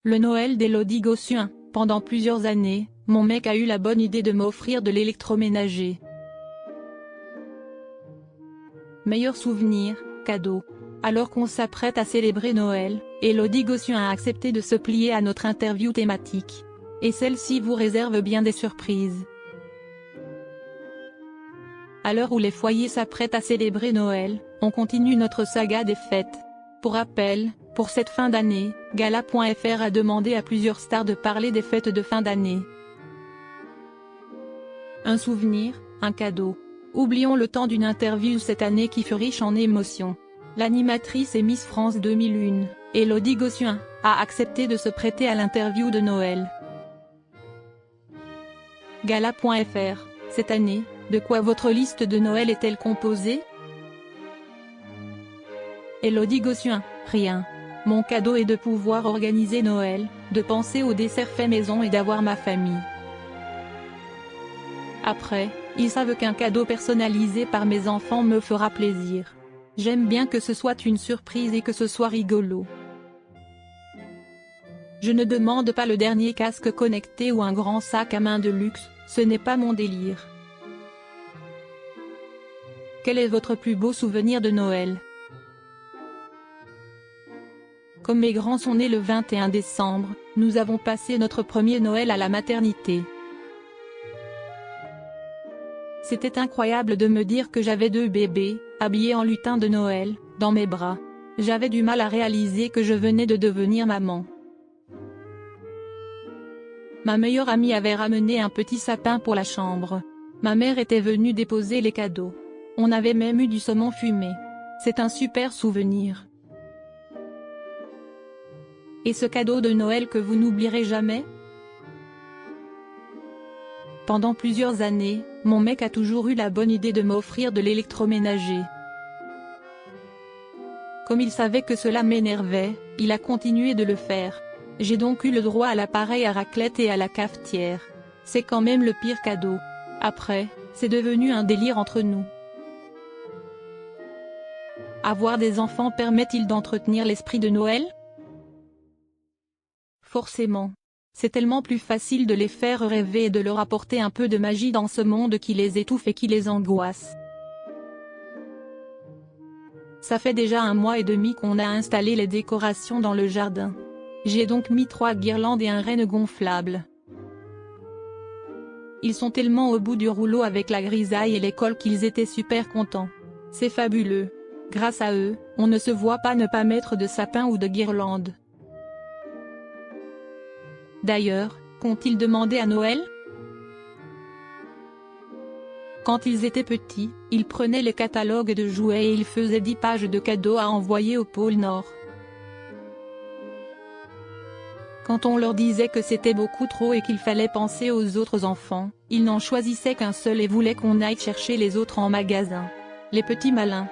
Le Noël d'Élodie Gossuin. Pendant plusieurs années, mon mec a eu la bonne idée de m'offrir de l'électroménager. Meilleur souvenir, cadeau. Alors qu'on s'apprête à célébrer Noël, Élodie Gossuin a accepté de se plier à notre interview thématique. Et celle-ci vous réserve bien des surprises. À l'heure où les foyers s'apprêtent à célébrer Noël, on continue notre saga des fêtes. Pour rappel, pour cette fin d'année, Gala.fr a demandé à plusieurs stars de parler des fêtes de fin d'année. Un souvenir, un cadeau. Oublions le temps d'une interview cette année qui fut riche en émotions. L'animatrice et Miss France 2001, Élodie Gossuin, a accepté de se prêter à l'interview de Noël. Gala.fr. Cette année, de quoi votre liste de Noël est-elle composée? Élodie Gossuin. Rien. Mon cadeau est de pouvoir organiser Noël, de penser au dessert fait maison et d'avoir ma famille. Après, ils savent qu'un cadeau personnalisé par mes enfants me fera plaisir. J'aime bien que ce soit une surprise et que ce soit rigolo. Je ne demande pas le dernier casque connecté ou un grand sac à main de luxe, ce n'est pas mon délire. Quel est votre plus beau souvenir de Noël? Comme mes grands sont nés le 21 décembre, nous avons passé notre premier Noël à la maternité. C'était incroyable de me dire que j'avais 2 bébés, habillés en lutin de Noël, dans mes bras. J'avais du mal à réaliser que je venais de devenir maman. Ma meilleure amie avait ramené un petit sapin pour la chambre. Ma mère était venue déposer les cadeaux. On avait même eu du saumon fumé. C'est un super souvenir. Et ce cadeau de Noël que vous n'oublierez jamais? Pendant plusieurs années, mon mec a toujours eu la bonne idée de m'offrir de l'électroménager. Comme il savait que cela m'énervait, il a continué de le faire. J'ai donc eu le droit à l'appareil à raclette et à la cafetière. C'est quand même le pire cadeau. Après, c'est devenu un délire entre nous. Avoir des enfants permet-il d'entretenir l'esprit de Noël? Forcément. C'est tellement plus facile de les faire rêver et de leur apporter un peu de magie dans ce monde qui les étouffe et qui les angoisse. Ça fait déjà 1 mois et demi qu'on a installé les décorations dans le jardin. J'ai donc mis 3 guirlandes et un renne gonflable. Ils sont tellement au bout du rouleau avec la grisaille et l'école qu'ils étaient super contents. C'est fabuleux. Grâce à eux, on ne se voit pas ne pas mettre de sapin ou de guirlande. D'ailleurs, qu'ont-ils demandé à Noël? Quand ils étaient petits, ils prenaient les catalogues de jouets et ils faisaient 10 pages de cadeaux à envoyer au pôle Nord. Quand on leur disait que c'était beaucoup trop et qu'il fallait penser aux autres enfants, ils n'en choisissaient qu'un seul et voulaient qu'on aille chercher les autres en magasin. Les petits malins.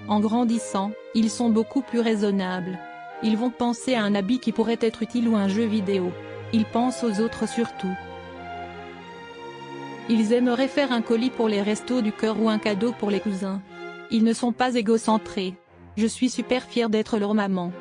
En grandissant, ils sont beaucoup plus raisonnables. Ils vont penser à un habit qui pourrait être utile ou un jeu vidéo. Ils pensent aux autres surtout. Ils aimeraient faire un colis pour les restos du cœur ou un cadeau pour les cousins. Ils ne sont pas égocentrés. Je suis super fière d'être leur maman.